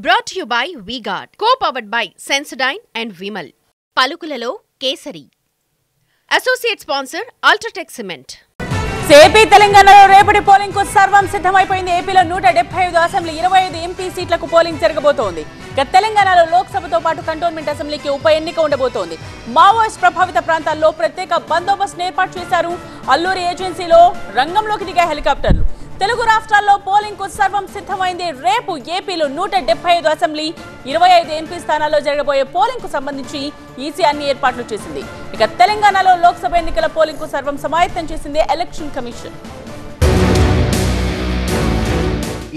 Brought to you by V-Guard, co-powered by Sensodyne and Vimal. పలుకులలో Kesari. Associate sponsor Ultratech Cement. AP తెలంగాణలో రేపటి polling కు సర్వం సిద్ధమైపోయింది. ఏపీలో 175 అసెంబ్లీ 25 ఎంపీ సీట్లకు పోలింగ్ జరగబోతోంది. ఇక తెలంగాణలో లోక్సభతో పాటు కంటోన్మెంట్ అసెంబ్లీకి ఉప ఎన్నిక ఉండబోతోంది. మావోయిస్ట్ ప్రభావిత ప్రాంతాల్లో ప్రత్యేక బందోబస్తును ఏర్పాటు చేశారు. అల్లూరి ఏజెన్సీలో రంగంలోకి దిగే హెలికాప్టర్లు. తెలుగు రాష్ట్రాల్లో పోలింగ్ కు సర్వం సిద్ధమైంది. రేపు ఏపీలో 175 అసెంబ్లీ 25 ఎంపీ స్థానాల్లో జరగబోయే పోలింగ్ కు సంబంధించి ఈసీ అన్ని ఏర్పాట్లు చేసింది. ఇక తెలంగాణలో లోక్సభ ఎన్నికల పోలింగ్ కు సర్వం సమాయత్తం చేసింది ఎలక్షన్ కమిషన్.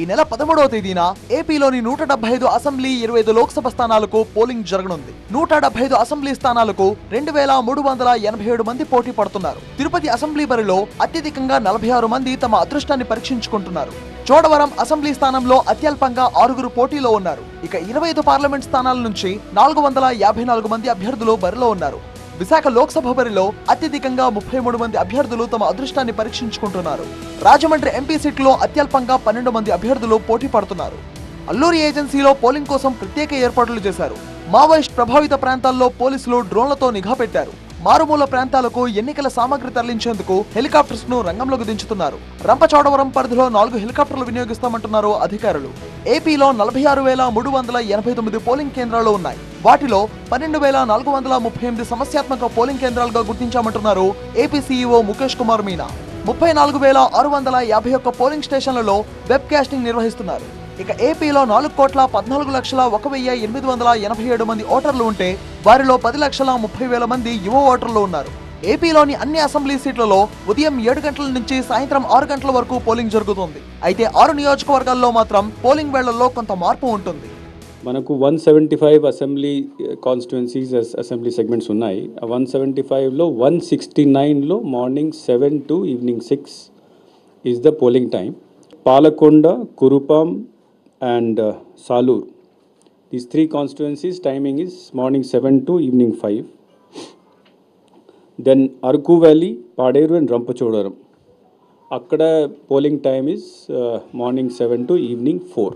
ఈ నెల 13వ తేదీన ఏపీలోని 175 అసెంబ్లీ 25 లోక్సభ స్థానాలకు పోలింగ్ జరగనుంది. 175 అసెంబ్లీ స్థానాలకు 2387 మంది పోటీ పడుతున్నారు. తిరుపతి అసెంబ్లీ బరిలో అత్యధికంగా 46 మంది తమ అదృష్టాన్ని పరీక్షించుకుంటున్నారు. చోడవరం అసెంబ్లీ స్థానంలో అత్యల్పంగా 6 పోటీలో ఉన్నారు. ఇక 25 పార్లమెంట్ స్థానాల నుంచి 454 మంది అభ్యర్థులు బరిలో ఉన్నారు. విశాఖ లోక్సభ బరిలో అత్యధికంగా 33 మంది అభ్యర్థులు తమ అదృష్టాన్ని పరీక్షించుకుంటున్నారు. రాజమండ్రి ఎంపీ సీట్లో అత్యల్పంగా 12 మంది అభ్యర్థులు పోటీ పడుతున్నారు. అల్లూరి ఏజెన్సీలో పోలింగ్ కోసం ప్రత్యేక ఏర్పాట్లు చేశారు. మావోయిస్ట్ ప్రభావిత ప్రాంతాల్లో పోలీసులు డ్రోన్లతో నిఘా పెట్టారు. మారుమూల ప్రాంతాలకు ఎన్నికల సామగ్రి తరలించేందుకు హెలికాప్టర్స్ ను రంగంలోకి దించుతున్నారు. రంపచోడవరం పరిధిలో 4 హెలికాప్టర్లు వినియోగిస్తామంటున్నారు అధికారులు. ఏపీలో 46,389 పోలింగ్ కేంద్రాలు ఉన్నాయి. వాటిలో 12,438 సమస్యాత్మక పోలింగ్ కేంద్రాలుగా గుర్తించామంటున్నారు AP CEO Mukesh Kumar Meena. 34,651 polling స్టేషన్లలో వెబ్ కాస్టింగ్ నిర్వహిస్తున్నారు. ఇక ఏపీలో 4,14,01,887 మంది ఓటర్లు ఉంటే వారిలో 10,30,000 మంది యువ ఓటర్లు ఉన్నారు. ఏపీలోని అన్ని అసెంబ్లీ సీట్లలో ఉదయం 7 గంటల నుంచి సాయంత్రం 6 గంటల వరకు పోలింగ్ జరుగుతుంది. అయితే 6 నియోజకవర్గాల్లో మాత్రం పోలింగ్ వేళల్లో కొంత మార్పు ఉంటుంది. మనకు 175 అసెంబ్లీ కాన్స్టిట్యుయెన్సీస్ అసెంబ్లీ సెగ్మెంట్స్ ఉన్నాయి. 175లో 169లో morning 7 to evening 6 is the polling time. Palakonda, Kurupam and Salur. These 3 constituencies timing is morning 7 to evening 5. Then Arku Valley, Paderu and Rampachodaram. Akkada polling time is morning 7 to evening 4.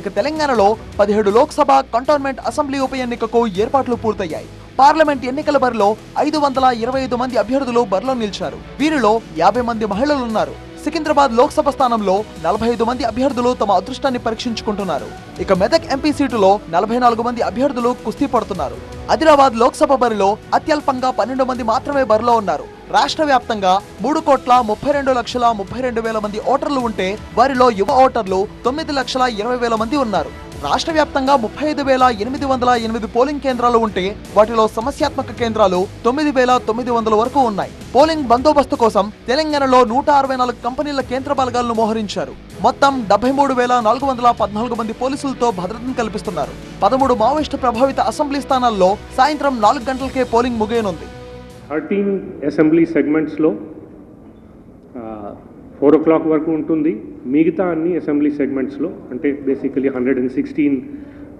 ఇక తెలంగాణలో 17 Lok Sabha cantonment assembly ఉప ఎన్నికకు ఏర్పాట్లు పూర్తయ్యాయి. Parliament ఎన్నికల బరిలో 525 మంది అభ్యర్థులు బరిలో నిలిచారు. వీరిలో 50 మంది మహిళలున్నారు. సికింద్రాబాద్ లోక్సభ స్థానంలో 45 మంది అభ్యర్థులు తమ అదృష్టాన్ని పరీక్షించుకుంటున్నారు. ఇక మెదక్ ఎంపీ సీటులో 44 మంది అభ్యర్థులు కుస్తీ పడుతున్నారు. ఆదిలాబాద్ లోక్సభ బరిలో అత్యల్పంగా 12 మంది మాత్రమే బరిలో ఉన్నారు. రాష్ట్ర వ్యాప్తంగా 3,32,32,000 మంది ఓటర్లు ఉంటే వారిలో యువ ఓటర్లు 9,20,000 మంది ఉన్నారు. రాష్ట్ర వ్యాప్తంగా 35,808 పోలింగ్ కేంద్రాలు ఉంటే వాటిలో సమస్యాత్మక కేంద్రాలు 9,900 వరకు ఉన్నాయి. పోలింగ్ బందోబస్తు కోసం తెలంగాణలో 164 కంపెనీల కేంద్ర బలగాలను మోహరించారు. మొత్తం 73,414 మంది పోలీసులతో భద్రతను కల్పిస్తున్నారు. 13 మావోయిస్టు ప్రభావిత అసెంబ్లీ స్థానాల్లో సాయంత్రం 4 గంటలకే పోలింగ్ ముగియనుంది. 13 అసెంబ్లీ సెగ్మెంట్స్లో 4 o'clock వరకు ఉంటుంది. మిగతా అన్ని అసెంబ్లీ సెగ్మెంట్స్లో అంటే బేసికలీ 116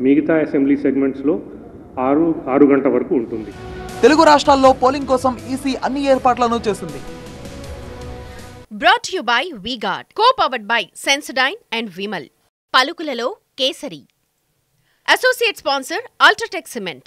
మిగతా అసెంబ్లీ సెగ్మెంట్స్లో 6 గంటల వరకు ఉంటుంది. తెలుగు రాష్ట్రాల్లో పోలింగ్ కోసం ఈసీ అన్ని ఏర్పాట్లను చేసింది. Brought to you by V-Guard, co-powered by Sensodyne and Vimal. పలుకులలో Kesari. Associate sponsor Ultratech Cement.